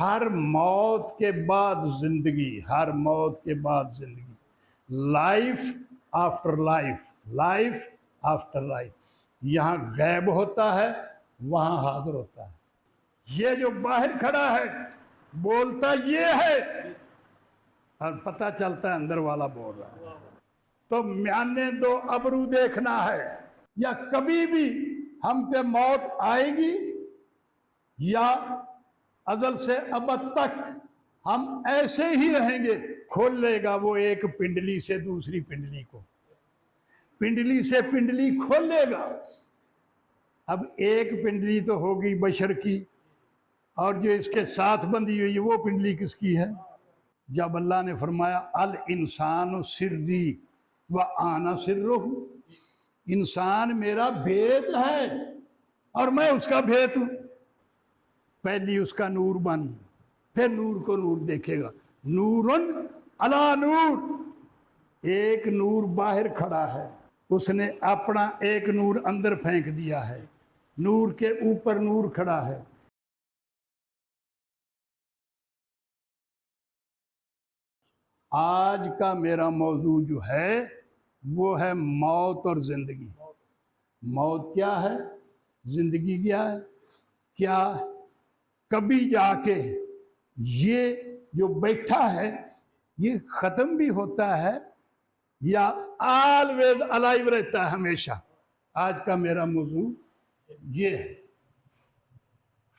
ہر موت کے بعد زندگی، ہر موت کے بعد زندگی، life after life, life after life. یہاں غیب ہوتا ہے، وہاں حاضر ہوتا ہے۔ یہ جو باہر کھڑا ہے بولتا یہ ہے، اور پتہ چلتا ہے اندر والا بول رہا ہے۔ تو میانے دو ابرو دیکھنا ہے، یا کبھی بھی ہم پہ موت آئے گی یا ازل سے ابد تک ہم ایسے ہی رہیں گے۔ کھول لے گا وہ ایک پنڈلی سے دوسری پنڈلی کو، پنڈلی سے پنڈلی کھول لے گا۔ اب ایک پنڈلی تو ہوگی بشر کی، اور جو اس کے ساتھ بندھی ہوئی ہے وہ پنڈلی کس کی ہے؟ جب اللہ نے فرمایا الانسان سری وانا سرہ، انسان میرا بھید ہے اور میں اس کا بھید ہوں۔ پہلی اس کا نور بن، پھر نور کو نور دیکھے گا۔ نورن علی نور، ایک نور باہر کھڑا ہے، اس نے اپنا ایک نور اندر پھینک دیا ہے، نور کے اوپر نور کھڑا ہے۔ آج کا میرا موضوع جو ہے وہ ہے موت اور زندگی۔ موت کیا ہے؟ زندگی کیا ہے؟ کیا کبھی جا کے یہ جو بیٹھا ہے یہ ختم بھی ہوتا ہے یا آلویز الائیو رہتا ہے ہمیشہ؟ آج کا میرا موضوع یہ ہے۔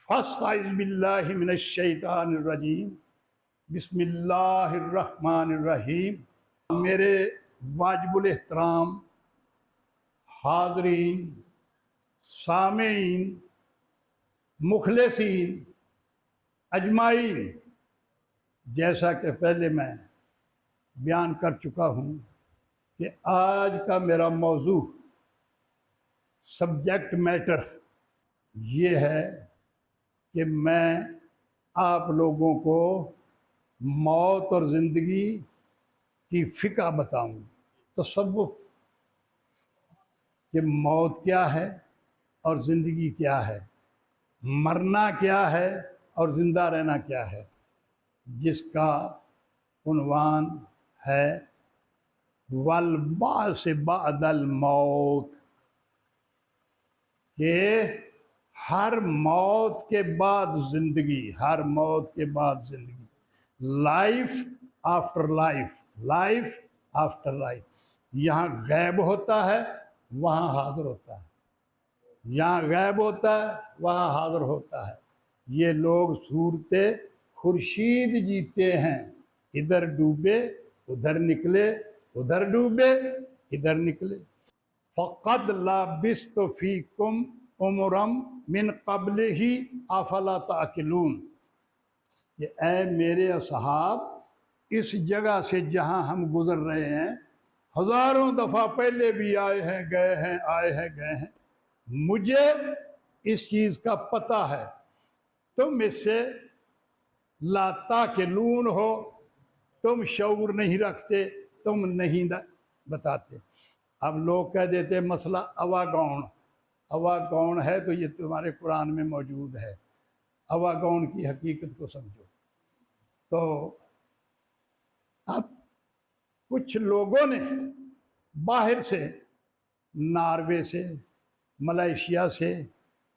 فاستعذ باللہ من الشیطان الرجیم، بسم اللہ الرحمن الرحیم۔ میرے واجب الاحترام حاضرین، سامعین، مخلصین اجمعین، جیسا کہ پہلے میں بیان کر چکا ہوں کہ آج کا میرا موضوع، سبجیکٹ میٹر یہ ہے کہ میں آپ لوگوں کو موت اور زندگی کی فقہ بتاؤں، تصوف کہ موت کیا ہے اور زندگی کیا ہے، مرنا کیا ہے اور زندہ رہنا کیا ہے، جس کا عنوان ہے والبعث بعد الموت، کہ ہر موت کے بعد زندگی، ہر موت کے بعد زندگی، life after life, life after life. یہاں غیب ہوتا ہے، وہاں حاضر ہوتا ہے، یہاں غیب ہوتا ہے، وہاں حاضر ہوتا ہے۔ یہ لوگ صورت خورشید جیتے ہیں، ادھر ڈوبے ادھر نکلے، ادھر ڈوبے ادھر نکلے۔ فقد لبثت فیکم عمرا من قبلہ افلا تعقلون، کہ اے میرے اصحاب، اس جگہ سے جہاں ہم گزر رہے ہیں ہزاروں دفعہ پہلے بھی آئے ہیں گئے ہیں، آئے ہیں گئے ہیں، مجھے اس چیز کا پتہ ہے، تم اس سے لا تعقلون ہو، تم شعور نہیں رکھتے، تم نہیں بتاتے۔ اب لوگ کہہ دیتے مسئلہ اواگون، اواگون ہے تو یہ تمہارے قرآن میں موجود ہے، اواگون کی حقیقت کو سمجھو۔ تو اب کچھ لوگوں نے باہر سے، ناروے سے، ملیشیا سے،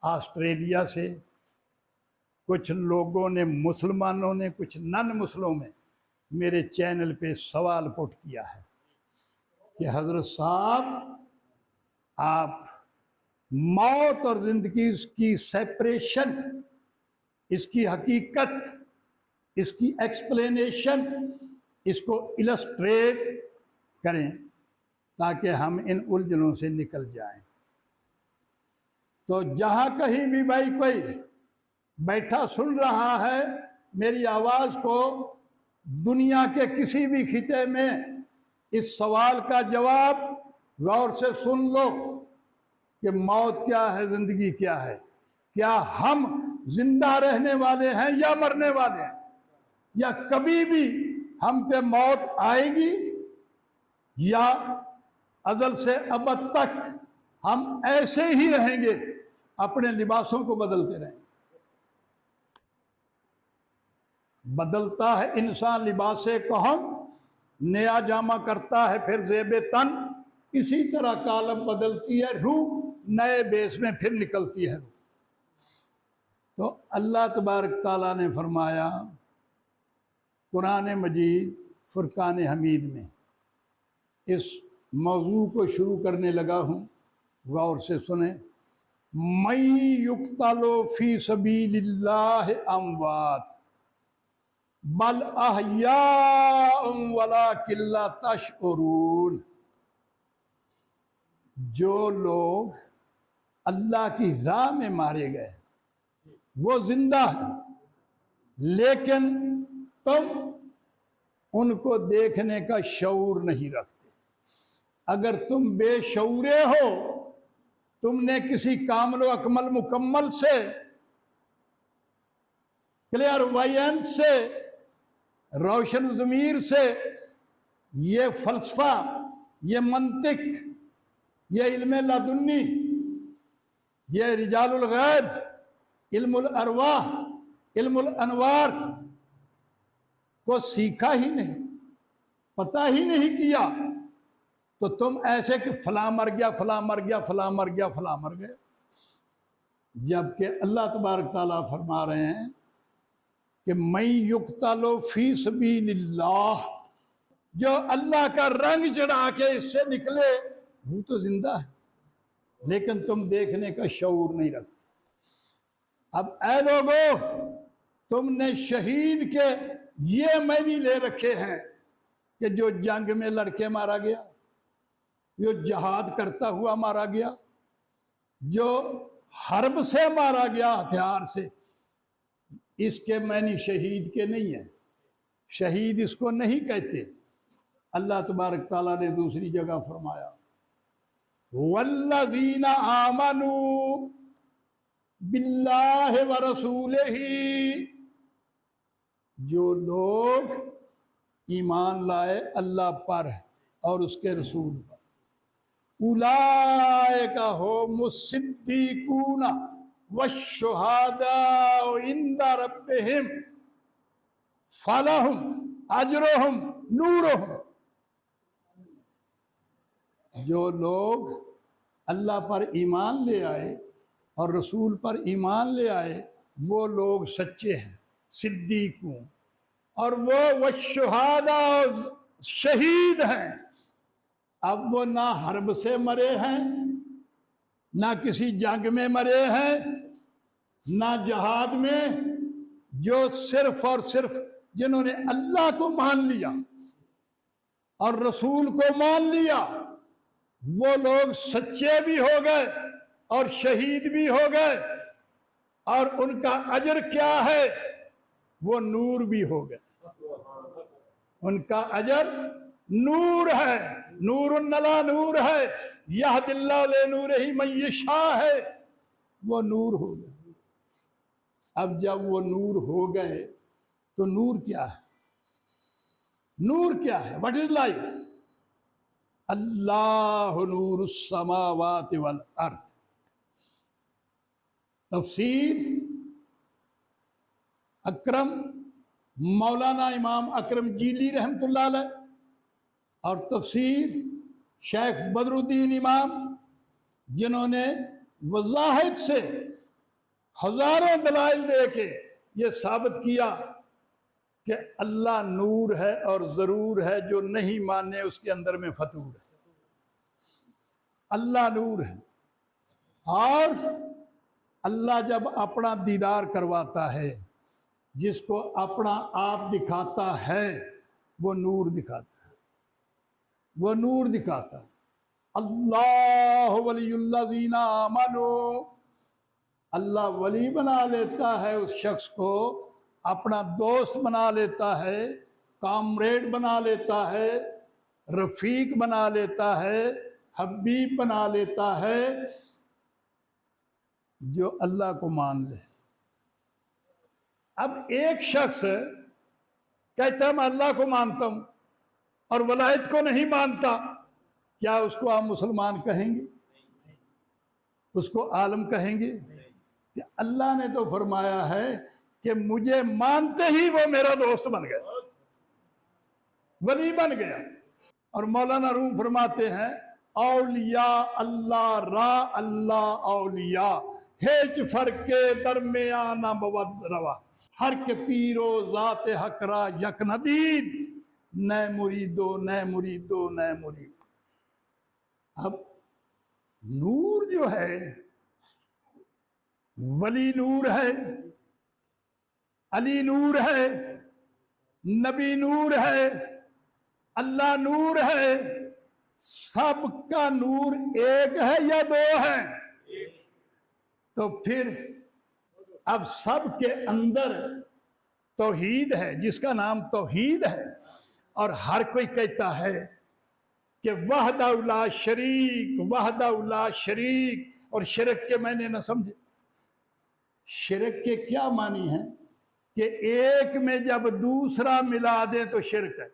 آسٹریلیا سے، کچھ لوگوں نے، مسلمانوں نے، کچھ نن مسلموں میں میرے چینل پہ سوال پٹ کیا ہے کہ حضرت صاحب آپ موت اور زندگی کی سیپریشن، اس کی حقیقت، اس کی ایکسپلینیشن، اس کو السٹریٹ کریں تاکہ ہم ان الجھنوں سے نکل جائیں۔ تو جہاں کہیں بھی بھائی کوئی بیٹھا سن رہا ہے میری آواز کو، دنیا کے کسی بھی خطے میں، اس سوال کا جواب غور سے سن لو کہ موت کیا ہے، زندگی کیا ہے، کیا ہم زندہ رہنے والے ہیں یا مرنے والے ہیں، یا کبھی بھی ہم پہ موت آئے گی یا ازل سے ابد تک ہم ایسے ہی رہیں گے، اپنے لباسوں کو بدلتے رہیں گے۔ بدلتا ہے انسان لباس کہن، نیا جامہ کرتا ہے پھر زیب تن، اسی طرح کالم بدلتی ہے روح، نئے بیس میں پھر نکلتی ہے روح۔ تو اللہ تبارک تعالیٰ نے فرمایا قرآن مجید فرقان حمید میں، اس موضوع کو شروع کرنے لگا ہوں، غور سے سنیں۔ من یقتل فی سبیل اللہ اموات بل احیاء ولکن لا تشعرون، جو لوگ اللہ کی راہ میں مارے گئے وہ زندہ ہیں، لیکن تم ان کو دیکھنے کا شعور نہیں رکھتے۔ اگر تم بے شعورے ہو، تم نے کسی کامل و اکمل مکمل سے، کلیئر وائن سے، روشن ضمیر سے یہ فلسفہ، یہ منطق، یہ علم لدنی، یہ رجال الغیب، علم الارواح، علم الانوار کو سیکھا ہی نہیں، پتہ ہی نہیں کیا، تو تم ایسے کہ فلاں مر گیا، فلاں مر گیا، فلاں مر گیا، فلاں مر گئے۔ جبکہ اللہ تبارک تعالیٰ فرما رہے ہیں کہ من یقتل فی سبیل اللہ، جو اللہ کا رنگ چڑھا کے اس سے نکلے وہ تو زندہ ہے، لیکن تم دیکھنے کا شعور نہیں رکھتے۔ اب اے لوگو، تم نے شہید کے یہ معنی لے رکھے ہیں کہ جو جنگ میں لڑکے مارا گیا، جو جہاد کرتا ہوا مارا گیا، جو حرب سے مارا گیا ہتھیار سے، اس کے معنی شہید کے نہیں ہیں، شہید اس کو نہیں کہتے۔ اللہ تبارک تعالیٰ نے دوسری جگہ فرمایا والذین آمنوا باللہ ورسولہ، جو لوگ ایمان لائے اللہ پر اور اس کے رسول پر، اولئک ھم الصدیقون والشہداء عند ربہم فلہم اجرہم نورہم، جو لوگ اللہ پر ایمان لے آئے اور رسول پر ایمان لے آئے وہ لوگ سچے ہیں، صدیقوں، اور وہ والشہداء شہید ہیں۔ اب وہ نہ حرب سے مرے ہیں، نہ کسی جنگ میں مرے ہیں، نہ جہاد میں، جو صرف اور صرف جنہوں نے اللہ کو مان لیا اور رسول کو مان لیا، وہ لوگ سچے بھی ہو گئے اور شہید بھی ہو گئے، اور ان کا اجر کیا ہے؟ وہ نور بھی ہو گئے، ان کا اجر نور ہے، نور نلا نور ہے، یہد اللہ لنورہ من یشاء ہے، وہ نور ہو گئے۔ اب جب وہ نور ہو گئے تو نور کیا ہے؟ نور کیا ہے؟ What is life? اللہ نور السماوات والارض۔ تفسیر اکرم مولانا امام اکرم جیلی رحمۃ اللہ علیہ، اور تفسیر شیخ بدر الدین امام، جنہوں نے وضاحت سے ہزاروں دلائل دے کے یہ ثابت کیا کہ اللہ نور ہے اور ضرور ہے، جو نہیں مانے اس کے اندر میں فطور ہے۔ اللہ نور ہے، اور اللہ جب اپنا دیدار کرواتا ہے، جس کو اپنا آپ دکھاتا ہے وہ نور دکھاتا ہے، وہ نور دکھاتا ہے۔ اللہ ولی الذین آمنوا، اللہ ولی بنا لیتا ہے اس شخص کو، اپنا دوست بنا لیتا ہے، کامریڈ بنا لیتا ہے، رفیق بنا لیتا ہے، حبیب بنا لیتا ہے، جو اللہ کو مان لے۔ اب ایک شخص کہتا ہے میں اللہ کو مانتا ہوں اور ولایت کو نہیں مانتا، کیا اس کو آپ مسلمان کہیں گے؟ اس کو عالم کہیں گے؟ کہ اللہ نے تو فرمایا ہے کہ مجھے مانتے ہی وہ میرا دوست بن گیا، ولی بن گیا۔ اور مولانا روم فرماتے ہیں اولیاء اللہ را اللہ اولیاء ہیچ فرق درمیان بود روا، ہر کے پیرو ذات حق را یک ندید، نئے مریدو نئے مریدو نئے مرید۔ اب نور جو ہے، ولی نور ہے، علی نور ہے، نبی نور ہے، اللہ نور ہے، سب کا نور ایک ہے یا دو ہے؟ تو پھر اب سب کے اندر توحید ہے جس کا نام توحید ہے، اور ہر کوئی کہتا ہے کہ وحدہ لا شریک وحدہ لا شریک، اور شرک کے میں نے نہ سمجھے۔ شرک کے کیا معنی ہیں کہ ایک میں جب دوسرا ملا دیں تو شرک ہے۔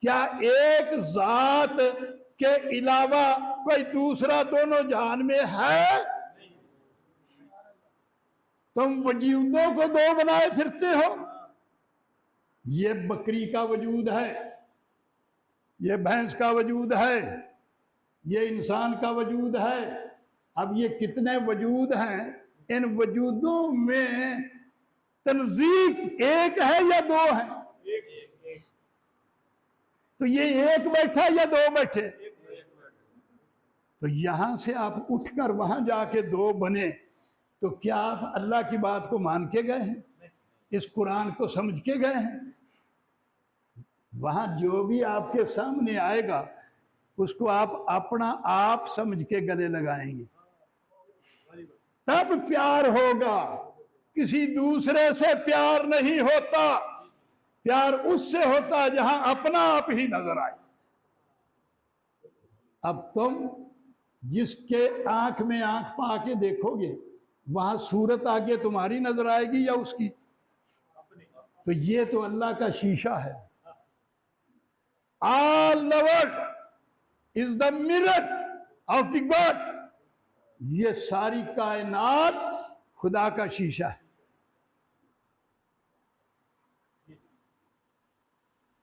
کیا ایک ذات کے علاوہ کوئی دوسرا دونوں جہان میں ہے؟ تم وجودوں کو دو بنائے پھرتے ہو۔ یہ بکری کا وجود ہے، یہ بھینس کا وجود ہے، یہ انسان کا وجود ہے۔ اب یہ کتنے وجود ہیں؟ ان وجودوں میں تنزیق ایک ہے یا دو ہے؟ تو یہ ایک بیٹھا یا دو بیٹھے؟ تو یہاں سے آپ اٹھ کر وہاں جا کے دو بنے، تو کیا آپ اللہ کی بات کو مان کے گئے ہیں؟ اس قرآن کو سمجھ کے گئے ہیں؟ وہاں جو بھی آپ کے سامنے آئے گا اس کو آپ اپنا آپ سمجھ کے گلے لگائیں گے، تب پیار ہوگا۔ کسی دوسرے سے پیار نہیں ہوتا، پیار اس سے ہوتا جہاں اپنا آپ ہی نظر آئے۔ اب تم جس کے آنکھ میں آنکھ پا کے دیکھو گے وہاں صورت آگے تمہاری نظر آئے گی یا اس کی؟ تو یہ تو اللہ کا شیشہ ہے۔ All the world is the mirror of the God. یہ ساری کائنات خدا کا شیشہ ہے۔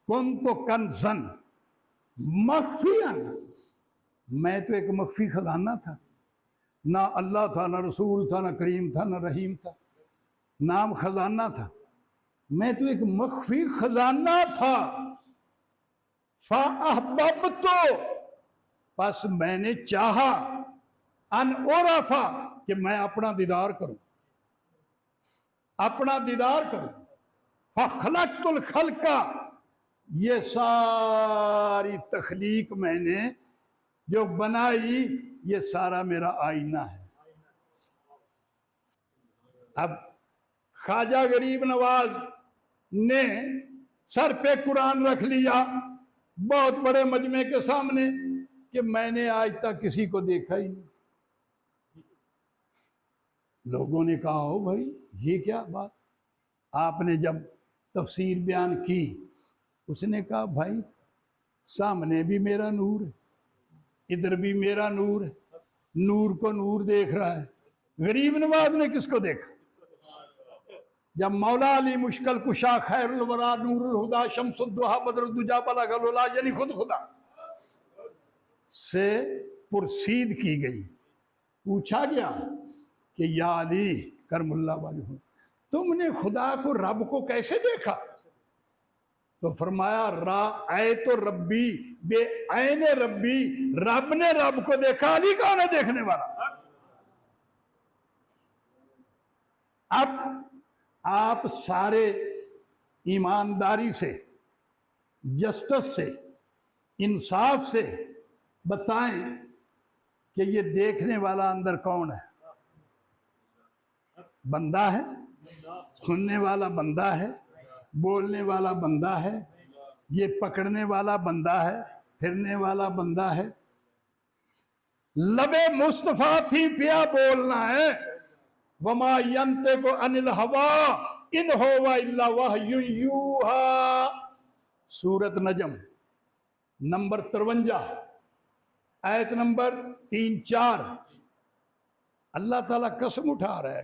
کنت کنزن مخفیا، میں تو ایک مخفی خزانہ تھا، نہ اللہ تھا، نہ رسول تھا، نہ کریم تھا، نہ رحیم تھا، نام خزانہ تھا، میں تو ایک مخفی خزانہ تھا۔ فَأَحْبَبْتُ، پس میں نے چاہا، ان اعرفا، کہ میں اپنا دیدار کروں، اپنا دیدار کروں۔ فَخَلَقْتُ الْخَلْقَ، یہ ساری تخلیق میں نے جو بنائی یہ سارا میرا آئینہ ہے۔ اب خواجہ غریب نواز نے سر پہ قرآن رکھ لیا بہت بڑے مجمع کے سامنے کہ میں نے آج تک کسی کو دیکھا ہی نہیں۔ لوگوں نے کہا ہو بھائی یہ کیا بات؟ آپ نے جب تفسیر بیان کی اس نے کہا بھائی سامنے بھی میرا نور ہے، ادھر بھی میرا نور ہے، نور کو نور دیکھ رہا ہے۔ غریب نواز نے کس کو دیکھا؟ جب مولا علی مشکل کشا خیر الورا نور الہدا شمس الدحا بدر الدجا بلغ العلا، یعنی خود خدا سے پرسید کی گئی، پوچھا گیا کہ یا علی کرم اللہ وجہہ، تم نے خدا کو رب کو کیسے دیکھا؟ تو فرمایا رأیت ربی بے عین ربی، رب نے رب کو دیکھا، علی کون ہے دیکھنے والا؟ اب آپ سارے ایمانداری سے، جسٹس سے، انصاف سے بتائیں کہ یہ دیکھنے والا اندر کون ہے؟ بندہ ہے، سننے والا بندہ ہے، بولنے والا بندہ ہے، یہ پکڑنے والا بندہ ہے، پھرنے والا بندہ ہے۔ لب مصطفیٰ تھی پیا بولنا ہے، وما ينطق عن الهوى ان هو الا وحی یوحی، سورۃ نجم نمبر 53 آیت نمبر 3-4۔ اللہ تعالیٰ قسم اٹھا رہا ہے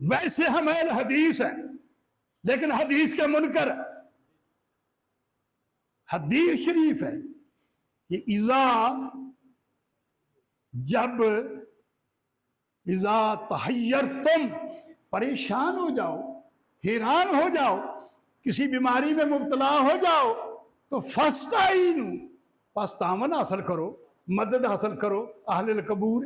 ویسے ہم اہل حدیث ہیں لیکن حدیث کے منکر ہیں. حدیث شریف ہے کہ جب تحیرتم پریشان ہو جاؤ، حیران ہو جاؤ، کسی بیماری میں مبتلا ہو جاؤ تو فاستعینوا، پس تعاون حاصل کرو، مدد حاصل کرو اہل القبور.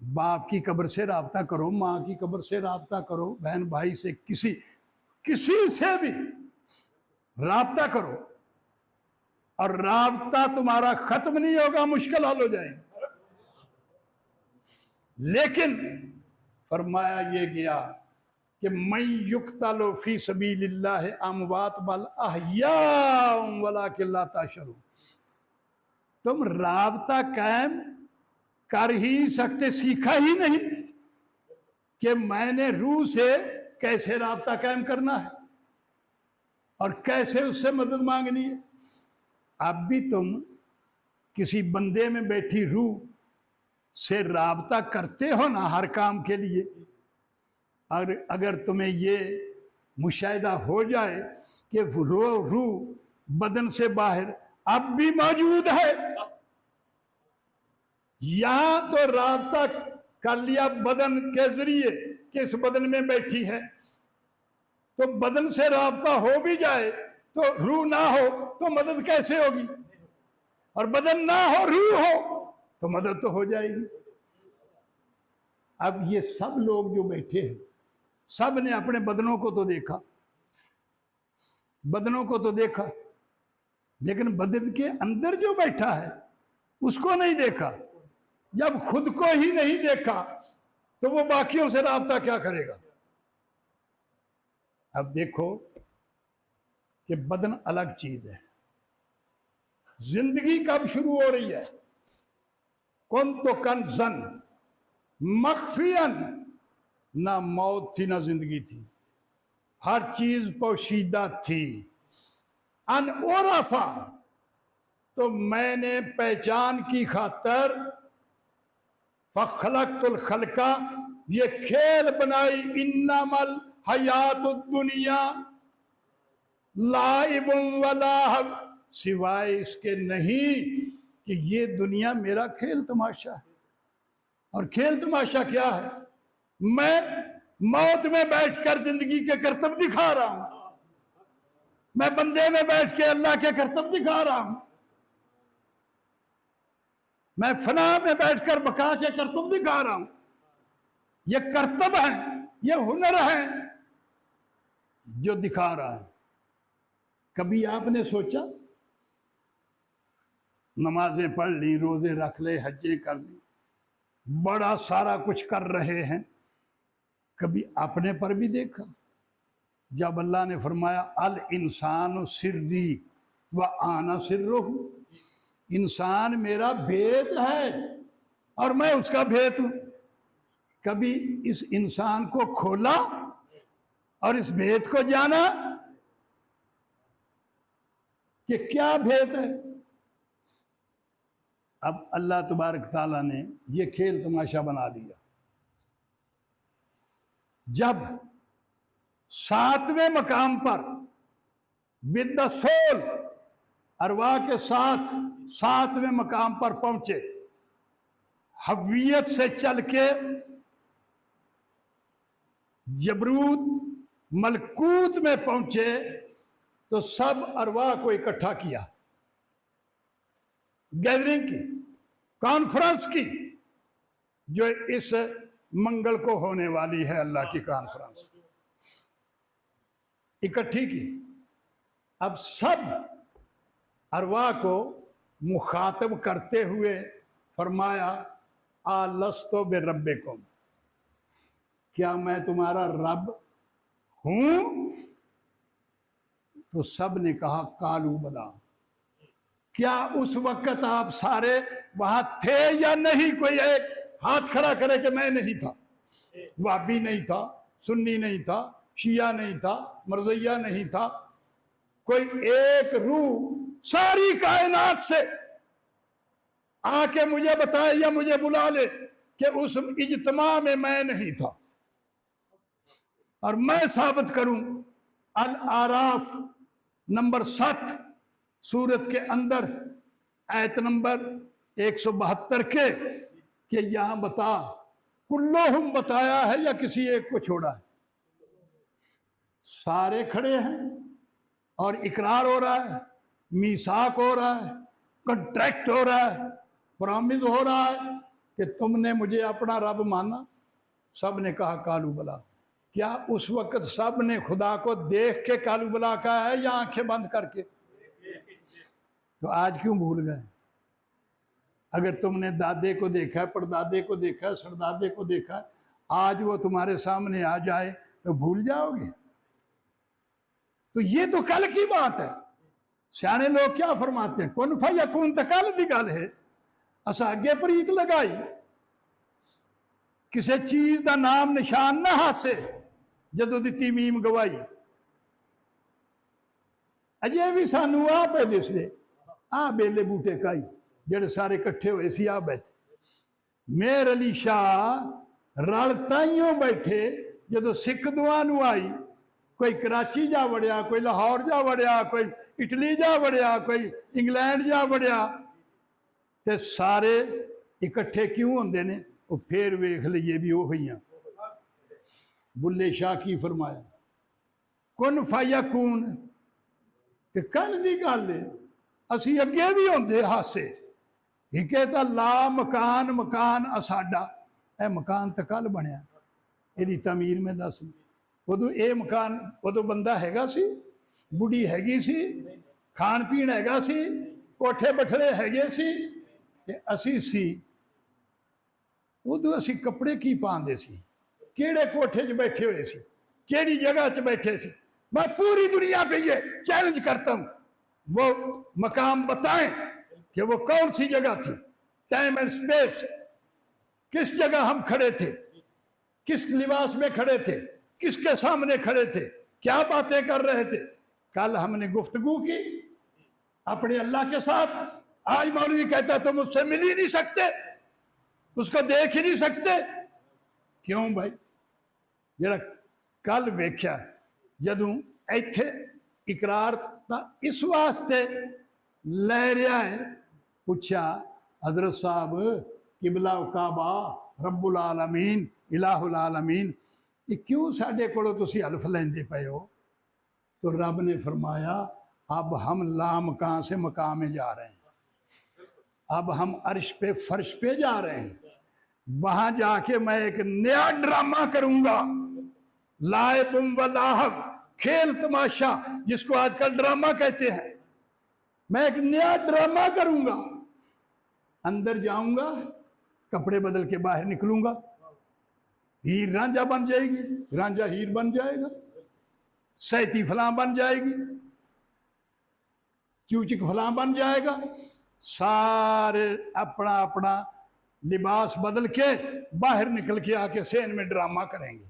باپ کی قبر سے رابطہ کرو، ماں کی قبر سے رابطہ کرو، بہن بھائی سے، کسی سے بھی رابطہ کرو، اور رابطہ تمہارا ختم نہیں ہوگا، مشکل حل ہو جائے گی. لیکن فرمایا یہ گیا کہ من یقتل فی سبیل اللہ اموات بل احیاء ولکن لا تشعرون. تم رابطہ قائم کر ہی سکتے، سیکھا ہی نہیں کہ میں نے روح سے کیسے رابطہ قائم کرنا ہے اور کیسے اس سے مدد مانگنی ہے. اب بھی تم کسی بندے میں بیٹھی روح سے رابطہ کرتے ہو نا ہر کام کے لیے. اور اگر تمہیں یہ مشاہدہ ہو جائے کہ روح بدن سے باہر اب بھی موجود ہے، یہاں تو رابطہ کر لیا بدن کے ذریعے کہ اس بدن میں بیٹھی ہے، تو بدن سے رابطہ ہو بھی جائے تو روح نہ ہو تو مدد کیسے ہوگی؟ اور بدن نہ ہو روح ہو تو مدد تو ہو جائے گی. اب یہ سب لوگ جو بیٹھے ہیں سب نے اپنے بدنوں کو تو دیکھا، لیکن بدن کے اندر جو بیٹھا ہے اس کو نہیں دیکھا. جب خود کو ہی نہیں دیکھا تو وہ باقیوں سے رابطہ کیا کرے گا؟ اب دیکھو کہ بدن الگ چیز ہے. زندگی کب شروع ہو رہی ہے؟ کنت کنزن مخفین، نہ موت تھی نہ زندگی تھی، ہر چیز پوشیدہ تھی. ان عرفا، تو میں نے پہچان کی خاطر فخلقت الخلقہ، یہ کھیل بنائی. انما الحیات الدنیا لعب و لہو، سوائے اس کے نہیں کہ یہ دنیا میرا کھیل تماشا ہے. اور کھیل تماشا کیا ہے؟ میں موت میں بیٹھ کر زندگی کے کرتب دکھا رہا ہوں، میں بندے میں بیٹھ کے اللہ کے کرتب دکھا رہا ہوں، میں فنا میں بیٹھ کر بقا کے کرتب دکھا رہا ہوں. یہ کرتب ہے، یہ ہنر ہے جو دکھا رہا ہے. کبھی آپ نے سوچا نمازیں پڑھ لی، روزے رکھ لے، حجیں کر لی، بڑا سارا کچھ کر رہے ہیں، کبھی اپنے پر بھی دیکھا؟ جب اللہ نے فرمایا الانسان سری وانا سرہ، انسان میرا بھید ہے اور میں اس کا بھید ہوں، کبھی اس انسان کو کھولا اور اس بھید کو جانا کہ کیا بھید ہے؟ اب اللہ تبارک تعالیٰ نے یہ کھیل تماشا بنا دیا. جب 7ویں مقام پر ود دا سول، ارواح کے ساتھ 7ویں مقام پر پہنچے، حویت سے چل کے جبروت ملکوت میں پہنچے تو سب ارواح کو اکٹھا کیا، گیدرنگ کی، کانفرنس کی، جو اس منگل کو ہونے والی ہے اللہ کی کانفرنس اکٹھی کی. اب سب ارواح کو مخاطب کرتے ہوئے فرمایا آلست بربکم، کیا میں تمہارا رب ہوں؟ تو سب نے کہا قالوا بلا. کیا اس وقت آپ سارے وہاں تھے یا نہیں؟ کوئی ایک ہاتھ کھڑا کرے کہ میں نہیں تھا. وہابی نہیں تھا، سنی نہیں تھا، شیعہ نہیں تھا، مرزیہ نہیں تھا. کوئی ایک روح ساری کائنات سے آ کے مجھے بتائے یا مجھے بلا لے کہ اس اجتماع میں میں نہیں تھا. اور میں ثابت کروں الاعراف نمبر 7 سورت کے اندر آیت نمبر 172 کے کہ یہاں بتا کلہم بتایا ہے یا کسی ایک کو چھوڑا ہے؟ سارے کھڑے ہیں اور اقرار ہو رہا ہے، میثاق ہو رہا ہے، کنٹریکٹ ہو رہا ہے، پرامز ہو رہا ہے کہ تم نے مجھے اپنا رب مانا۔ سب نے کہا کالو بلا۔ کیا اس وقت سب نے خدا کو دیکھ کے کالو بلا کہا ہے یا آنکھیں بند کر کے؟ تو آج کیوں بھول گئے؟ اگر تم نے دادے کو دیکھا، پردادے کو دیکھا، سردادے کو دیکھا، آج وہ تمہارے سامنے آ جائے تو بھول جاؤ گے؟ تو یہ تو کل کی بات ہے۔ سیانے لوگ کیا فرماتے ہیں؟ کن فیکون تو کل دی گل ہے، اسا اگے پریت لگائی، کسی چیز دا نام نشان نہ ہاسے جدو دتی میم گوائی۔ اجے بھی سانو آ پہ دسے آ بیلے بوٹے کائی جڑے سارے کٹھے ہوئے سی آ بیٹھے۔ میر علی شاہ رل تائیوں بیٹھے جدو سکھ دوانو آئی، کوئی کراچی جا وڑیا، کوئی لاہور جا وڑیا، کوئی اٹلی جا وڑیا، کوئی انگلینڈ جا وڑیا، تے سارے اکٹھے کیوں ہوندے نے؟ وہ پھر ویکھ لئیے بھی وہ ہوئیاں۔ بلے شاہ کی فرمایا کن فیکون کہ کل دی گل ہے، اسی اگے بھی ہوندے ہاسے۔ یہ کہتا لا مکان مکان اساڈا، اے مکان تو کل بنیا، یہ تعمیر میں دس ادو اے مکان ادو بندہ ہے سی، بڑھی ہے سی، کھان پین ہے سی، کوٹھے بٹھڑے ہے سی، اسی سی ادو اسی کپڑے کی پاندے سی، کیڑے کوٹھے چ بیٹھے ہوئے سی، کیڑی جگہ چ بیٹھے سی۔ میں پوری دنیا پہ یہ چیلنج کرتا ہوں، وہ مقام بتائیں کہ وہ کون سی جگہ تھی، ٹائم اینڈ سپیس، کس جگہ ہم کھڑے تھے، کس لباس میں کھڑے تھے، کس کے سامنے کھڑے تھے، کیا باتیں کر رہے تھے۔ کل ہم نے گفتگو کی اپنے اللہ کے ساتھ، آج مولوی کہتا تم اس سے مل ہی نہیں سکتے، اس کو دیکھ ہی نہیں سکتے۔ کیوں بھائی؟ جڑا کل ویکھیا جدوں ایتھے اقرار تا اس واسطے لے رہا ہے، پوچھا حضرت صاحب قبلہ و کعبہ رب العالمین الہ العالمین، یہ کیوں ساڈے کولوں تسی حلف لیندے پئے ہو؟ تو رب نے فرمایا اب ہم لامکان سے مقام میں جا رہے ہیں، اب ہم عرش پہ فرش پہ جا رہے ہیں، وہاں جا کے میں ایک نیا ڈرامہ کروں گا، لائب و لاہب، کھیل تماشا جس کو آج کل ڈرامہ کہتے ہیں۔ میں ایک نیا ڈرامہ کروں گا، اندر جاؤں گا، کپڑے بدل کے باہر نکلوں گا، ہیر رانجھا بن جائے گی، رانجھا ہیر بن جائے گا، سیتی فلاں بن جائے گی، چوچک فلاں بن جائے گا، سارے اپنا اپنا لباس بدل کے باہر نکل کے آ کے سین میں ڈرامہ کریں گے۔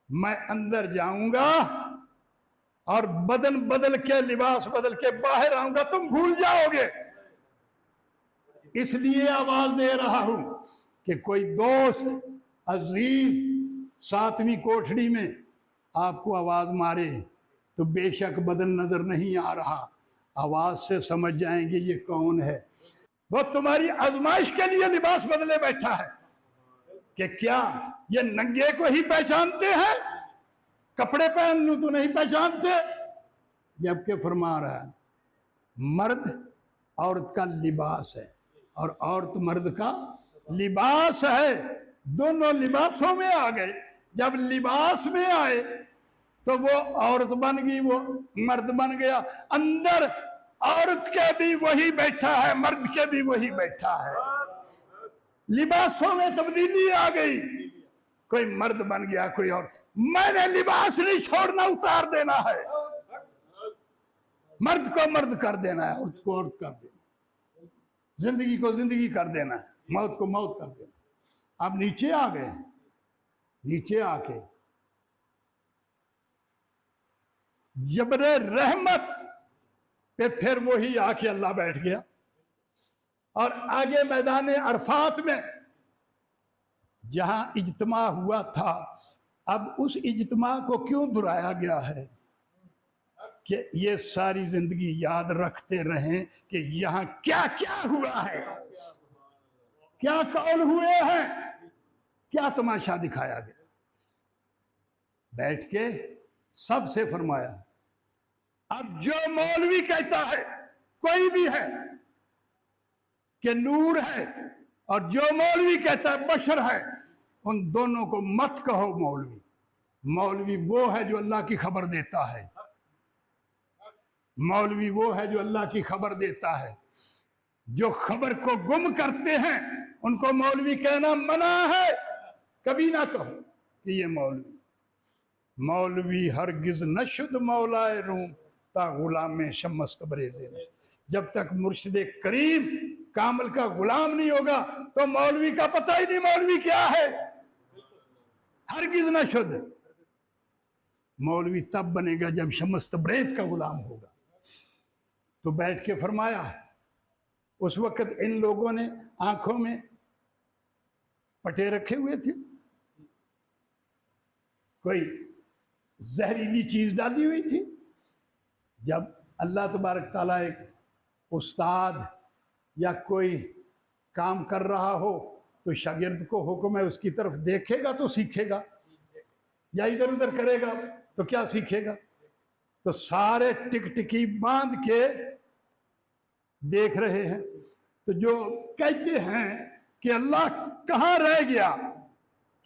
میں اندر جاؤں گا اور بدن بدل کے لباس بدل کے باہر آؤں گا، تم بھول جاؤ گے۔ اس لیے آواز دے رہا ہوں کہ کوئی دوست عزیز 7ویں کوٹھڑی میں آپ کو آواز مارے تو بے شک بدن نظر نہیں آ رہا، آواز سے سمجھ جائیں گے یہ کون ہے۔ وہ تمہاری آزمائش کے لیے لباس بدلے بیٹھا ہے کہ کیا یہ ننگے کو ہی پہچانتے ہیں، کپڑے پہن لوں تو نہیں پہچانتے؟ جبکہ فرما رہا ہے مرد عورت کا لباس ہے اور عورت مرد کا لباس ہے، دونوں لباسوں میں آ گئے۔ جب لباس میں آئے تو وہ عورت بن گئی، وہ مرد بن گیا۔ اندر عورت کے بھی وہی بیٹھا ہے، مرد کے بھی وہی بیٹھا ہے، لباسوں میں تبدیلی آ گئی، کوئی مرد بن گیا کوئی اور۔ میں نے لباس نہیں چھوڑنا، اتار دینا ہے، مرد کو مرد کر دینا ہے، عورت کو عورت کر دینا، زندگی کو زندگی کر دینا ہے، موت کو موت کر دینا۔ اب نیچے آ گئے، نیچے آ کے جبر رحمت پہ پھر وہی آ کے اللہ بیٹھ گیا، اور آگے میدان عرفات میں جہاں اجتماع ہوا تھا اب اس اجتماع کو کیوں دہرایا گیا ہے کہ یہ ساری زندگی یاد رکھتے رہیں کہ یہاں کیا کیا ہوا ہے، کیا قول ہوئے ہیں، کیا تماشا دکھایا گیا۔ بیٹھ کے سب سے فرمایا اب جو مولوی کہتا ہے کوئی بھی ہے کہ نور ہے، اور جو مولوی کہتا ہے بشر ہے، ان دونوں کو مت کہو مولوی۔ مولوی وہ ہے جو اللہ کی خبر دیتا ہے، مولوی وہ ہے جو اللہ کی خبر دیتا ہے۔ جو خبر کو گم کرتے ہیں ان کو مولوی کہنا منع ہے، کبھی نہ کہو کہ یہ مولوی۔ مولوی ہرگز نشد مولائے روم تا غلام شمس تبریز نے۔ جب تک مرشد کریم کامل کا غلام نہیں ہوگا تو مولوی کا پتہ ہی نہیں مولوی کیا ہے۔ ہرگز نشد مولوی تب بنے گا جب شمس تبریز کا غلام ہوگا۔ تو بیٹھ کے فرمایا اس وقت ان لوگوں نے آنکھوں میں پٹے رکھے ہوئے تھے، کوئی زہریلی چیز ڈالی ہوئی تھی۔ جب اللہ تبارک تعالیٰ ایک استاد یا کوئی کام کر رہا ہو تو شاگرد کو حکم ہے اس کی طرف دیکھے گا تو سیکھے گا، یا ادھر ادھر کرے گا تو کیا سیکھے گا؟ تو سارے ٹک ٹکی باندھ کے دیکھ رہے ہیں۔ تو جو کہتے ہیں کہ اللہ کہاں رہ گیا،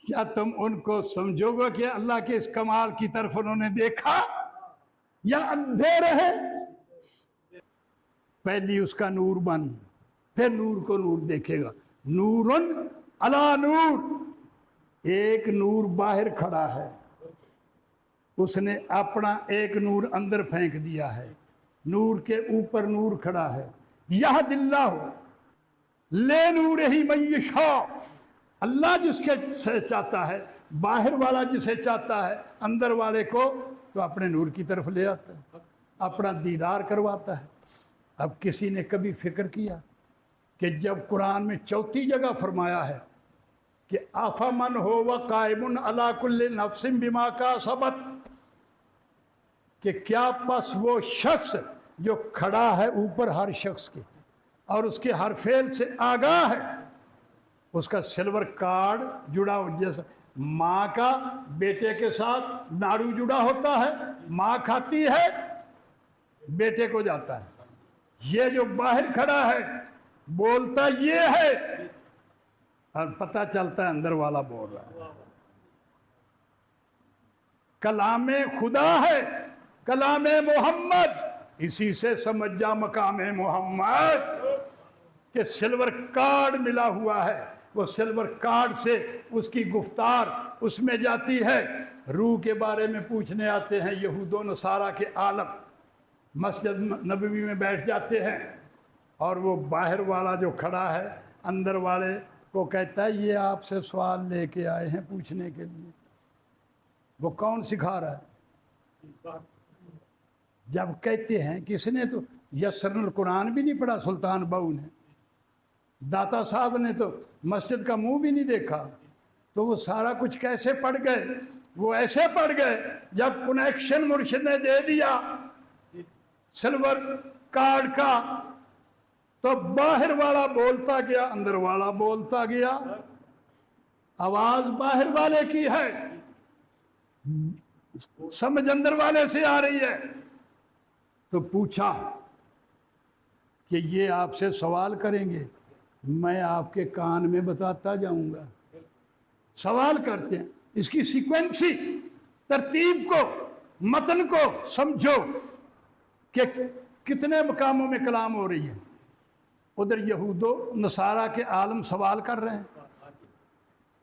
کیا تم ان کو سمجھو گے کہ اللہ کے اس کمال کی طرف انہوں نے دیکھا یا اندھے رہے؟ پہلی اس کا نور بن، پھر نور کو نور دیکھے گا۔ نورن علی نور، ایک نور باہر کھڑا ہے، اس نے اپنا ایک نور اندر پھینک دیا ہے، نور کے اوپر نور کھڑا ہے۔ یہد اللہ لے نور ہی من یشاء، اللہ جس کے سے چاہتا ہے، باہر والا جسے چاہتا ہے، اندر والے کو تو اپنے نور کی طرف لے آتا ہے، اپنا دیدار کرواتا ہے۔ اب کسی نے کبھی فکر کیا کہ جب قرآن میں چوتھی جگہ فرمایا ہے کہ افمن هو قائم علی کل نفس بما کسبت، کہ کیا پس وہ شخص جو کھڑا ہے اوپر ہر شخص کے اور اس کے ہر فعل سے آگاہ ہے، اس کا سلور کارڈ جڑا ہو، جیسا ماں کا بیٹے کے ساتھ ناڑو جڑا ہوتا ہے، ماں کھاتی ہے بیٹے کو جاتا ہے۔ یہ جو باہر کھڑا ہے بولتا یہ ہے، اور پتہ چلتا ہے اندر والا بول رہا ہے۔ کلام خدا ہے، کلام محمد، اسی سے سمجھ جا مقام محمد کہ سلور کارڈ ملا ہوا ہے، وہ سلور کارڈ سے اس کی گفتار اس میں جاتی ہے۔ روح کے بارے میں پوچھنے آتے ہیں یہود و نصارہ کے عالم، مسجد نبوی میں بیٹھ جاتے ہیں، اور وہ باہر والا جو کھڑا ہے اندر والے کو کہتا ہے یہ آپ سے سوال لے کے آئے ہیں پوچھنے کے لیے۔ وہ کون سکھا رہا ہے؟ جب کہتے ہیں کہ اس نے تو یسرن القرآن بھی نہیں پڑھا، سلطان بہو نے، داتا صاحب نے تو مسجد کا منہ بھی نہیں دیکھا، تو وہ سارا کچھ کیسے پڑھ گئے؟ وہ ایسے پڑھ گئے جب کنیکشن مرشد نے دے دیا سلور کارڈ کا، تو باہر والا بولتا گیا اندر والا بولتا گیا، آواز باہر والے کی ہے، سمجھ اندر والے سے آ رہی ہے۔ تو پوچھا کہ یہ آپ سے سوال کریں گے، میں آپ کے کان میں بتاتا جاؤں گا۔ سوال کرتے ہیں، اس کی سیکوینسی ترتیب کو، متن کو سمجھو کہ کتنے مقاموں میں کلام ہو رہی ہے۔ ادھر یہود و نصارہ کے عالم سوال کر رہے ہیں،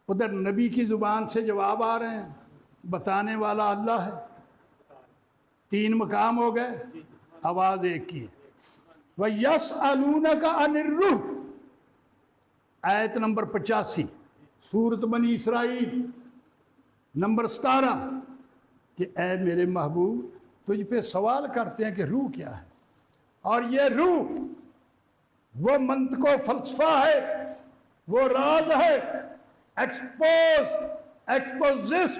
ادھر نبی کی زبان سے جواب آ رہے ہیں، بتانے والا اللہ ہے۔ تین مقام ہو گئے، آواز ایک کی ہے۔ وَيَسْأَلُونَكَ عَنِ الرُّوحِ، آیت نمبر 85 سورۃ بنی اسرائیل نمبر 17، کہ اے میرے محبوب تجھ پہ سوال کرتے ہیں کہ روح کیا ہے، اور یہ روح وہ منطق و فلسفہ ہے، وہ راز ہے، ایکسپوزسٹ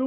تو